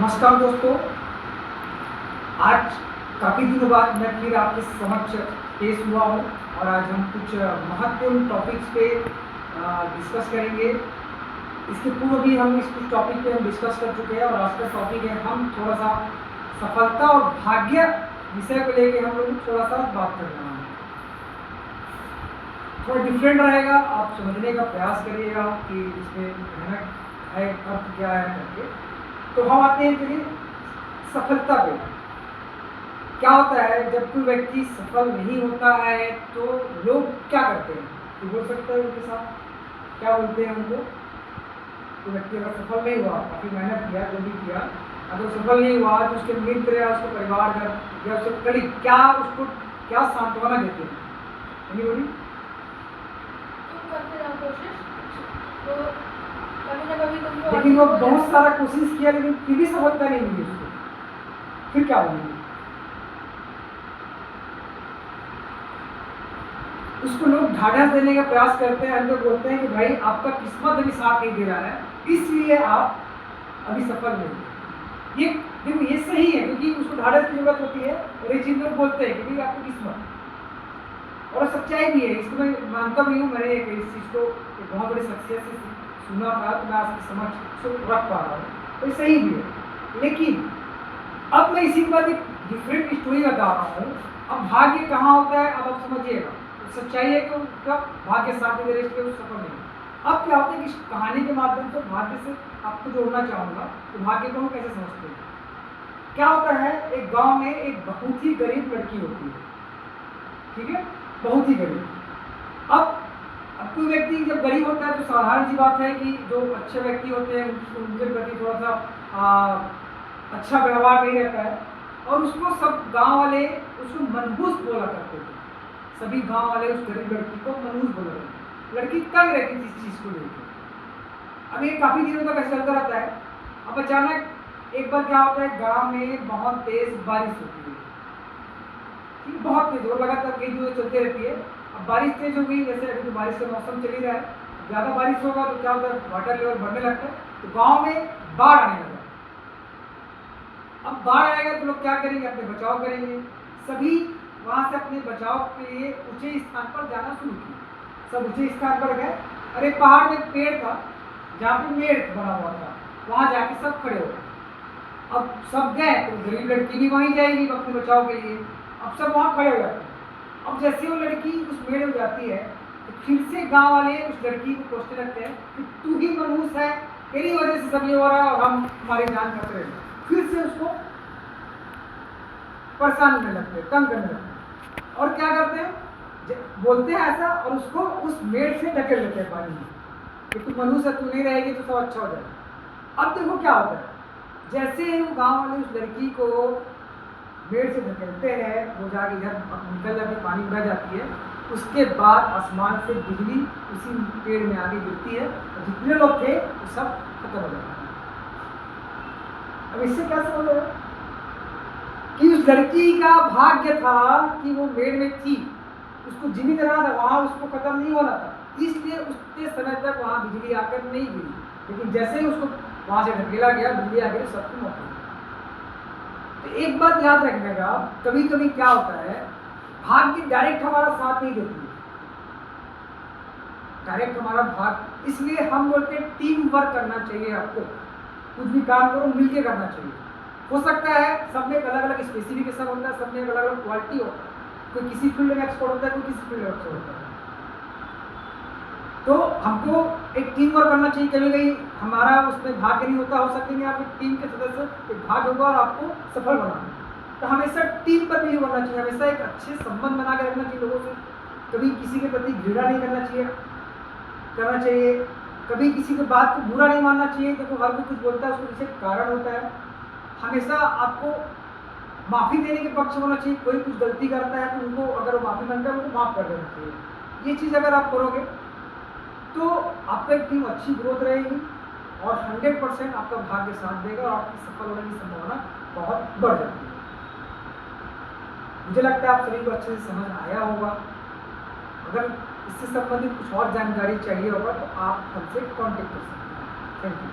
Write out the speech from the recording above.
नमस्कार दोस्तों, आज काफ़ी दिनों बाद मैं फिर आपके समक्ष पेश हुआ हूँ और आज हम कुछ महत्वपूर्ण टॉपिक्स पे डिस्कस करेंगे। इसके पूर्व भी हम इस कुछ टॉपिक पे हम डिस्कस कर चुके हैं और आज का टॉपिक है, हम थोड़ा सा सफलता और भाग्य विषय को लेके हम लोग थोड़ा सा बात कर रहे हैं। थोड़ा डिफरेंट रहेगा, आप समझने का प्रयास करिएगा कि इसमें मेहनत है, अर्थ क्या है करके। तो हम आते हैं चलिए सफलता पे। क्या होता है जब कोई व्यक्ति सफल नहीं होता है तो लोग क्या करते हैं, तो बोल सकते हैं उनके साथ क्या बोलते हैं उनको। कोई व्यक्ति अगर सफल नहीं हुआ, काफ़ी मेहनत किया, जो भी किया, अगर सफल नहीं हुआ तो उसके मित्र या उसके परिवार या उसके कलीग क्या उसको क्या सांत्वना देते हैं। एनीबॉडी? लेकिन वो बहुत सारा कोशिश किया लेकिन फिर भी सफलता नहीं मिली उसको, फिर क्या बोलेंगे? उसको लोग ढाढ़स देने का प्रयास करते हैं, अंदर बोलते हैं कि भाई आपका किस्मत अभी साथ नहीं दे रहा है, इसलिए आप अभी सफल नहीं हुए। ये देखो, ये सही है क्योंकि उसको ढाढ़स की जरूरत होती है और ये चीज लोग बोलते हैं कि भाई आपकी किस्मत, और सच्चाई भी है। इसको मैं मानता भी हूँ। मैंने इस चीज़ को एक बहुत बड़ी शख्सियत से सुना था तो मैं आपके समझ रख पा रहा हूँ, तो ये सही भी है। लेकिन अब मैं इसी के बाद एक डिफरेंट स्टोरी बता रहा हूँ। अब भाग्य कहाँ होता है, अब आप समझिएगा। तो सच्चाई है कि उनका भाग्य साथ दे रहे उस सफल नहीं। अब क्या होता है कि इस कहानी के माध्यम से भाग्य से आपको जोड़ना चाहूँगा तो भाग्य को हम कैसे समझते हैं। क्या होता है, एक गांव में एक बहुत ही गरीब लड़की होती है, ठीक है, बहुत ही गरीब। अब कोई व्यक्ति जब गरीब होता है तो साधारण सी बात है कि जो अच्छे व्यक्ति होते हैं उनके प्रति थोड़ा सा अच्छा व्यवहार नहीं रहता है और उसको सब गांव वाले उसको मनहूस बोला करते थे। सभी गांव वाले उस गरीब लड़की को मनहूस बोला करते थे। लड़की तंग रहती थी इस चीज़ को लेकर। अब ये काफ़ी दिनों तक ऐसा चलता रहता है। अब अचानक एक बार क्या होता है, गांव में बहुत तेज बारिश होती है, ठीक, बहुत तेज और लगातार कई दिनों चलती रहती है। अब बारिश तेज हो गई, जैसे अभी तो बारिश का मौसम चल ही रहा है, ज़्यादा बारिश होगा तो क्या होता है, वाटर लेवल बढ़ने लगता है, तो गाँव में बाढ़ आने लगा। अब बाढ़ आएगा तो लोग क्या करेंगे, अपने बचाव करेंगे। सभी वहाँ से अपने बचाव के लिए ऊंचे स्थान पर जाना शुरू किया। सब ऊंचे स्थान पर गए और एक पहाड़ में पेड़ था जहाँ पे मेड़ बना हुआ था, वहाँ जाके सब खड़े हो गए। अब सब गए तो गरीब लड़की भी वहीं जाएगी अपने बचाव के लिए। अब सब वहाँ खड़े हो जाते हैं। अब जैसे वो लड़की उस मेड़ में जाती है तो फिर से गाँव वाले उस लड़की को पूछने लगते हैं कि तू ही मनहूस है, तेरी वजह से सब ये हो रहा है और हम हमारी जान खतरे में। फिर से उसको परेशान करने लगते हैं, तंग करने लगते हैं और क्या करते हैं, बोलते हैं ऐसा और उसको उस मेड़ से ढकेल लेते हैं पानी में कि तू मनहूस है, तू नहीं रहेगी तो सब अच्छा हो जाएगा। अब देखो क्या होता है, जैसे ही वो गाँव वाले उस लड़की को मेड़ से धकेलते हैं, वो जाके इधर निकल जाके पानी बह जाती है। उसके बाद आसमान से बिजली उसी पेड़ में आके गिरती है और जितने लोग थे वो सब खत्म हो जाते हैं। अब इससे क्या समझ रहे हो कि उस लड़की का भाग्य था कि वो मेड़ में थी, उसको जीवित रहना था, वहाँ उसको खत्म नहीं होना था, इसलिए उतने समय तक वहाँ बिजली आकर नहीं गिरी। लेकिन जैसे ही उसको वहाँ से ढकेला गया, बिजली आ गई, सबकी मौत हो गई। तो एक बात याद रखने का, कभी कभी क्या होता है, भाग्य डायरेक्ट हमारा साथ नहीं देती है, डायरेक्ट हमारा भाग, इसलिए हम बोलते हैं टीम वर्क करना चाहिए। आपको कुछ भी काम करो मिलके करना चाहिए। हो सकता है सब में अलग अलग स्पेसिफिकेशन होता है, सब में अलग अलग क्वालिटी होता है, कोई किसी फील्ड में एक्सपर्ट होता है, कोई किसी फील्ड में एक्सपर्ट होता है। तो हमको एक टीम वर्क करना चाहिए। कभी कभी हमारा उसमें भाग्य नहीं होता, हो सकेंगे आप एक टीम के सदस्य, एक भाग्य होगा और आपको सफल बनाना। तो हमेशा टीम पर भी बनना चाहिए, हमेशा एक अच्छे संबंध बना के रखना चाहिए लोगों से। कभी किसी के प्रति घृणा नहीं करना चाहिए, कभी किसी की बात को बुरा नहीं मानना चाहिए। देखो हर कोई कुछ बोलता है, उसको पीछे कारण होता है। हमेशा आपको माफ़ी देने के पक्ष में होना चाहिए। कोई कुछ गलती करता है तो उनको अगर वो माफ़ी मांगता है उनको माफ़ कर देना चाहिए। ये चीज़ अगर आप करोगे तो आपका एक टीम अच्छी ग्रोथ रहेगी और 100% आपका भाग्य साथ देगा और आपकी सफल होने की संभावना बहुत बढ़ जाती है। मुझे लगता है आप सभी को अच्छे से समझ आया होगा। अगर इससे संबंधित कुछ और जानकारी चाहिए होगा तो आप हमसे कॉन्टेक्ट कर सकते हैं। Thank you.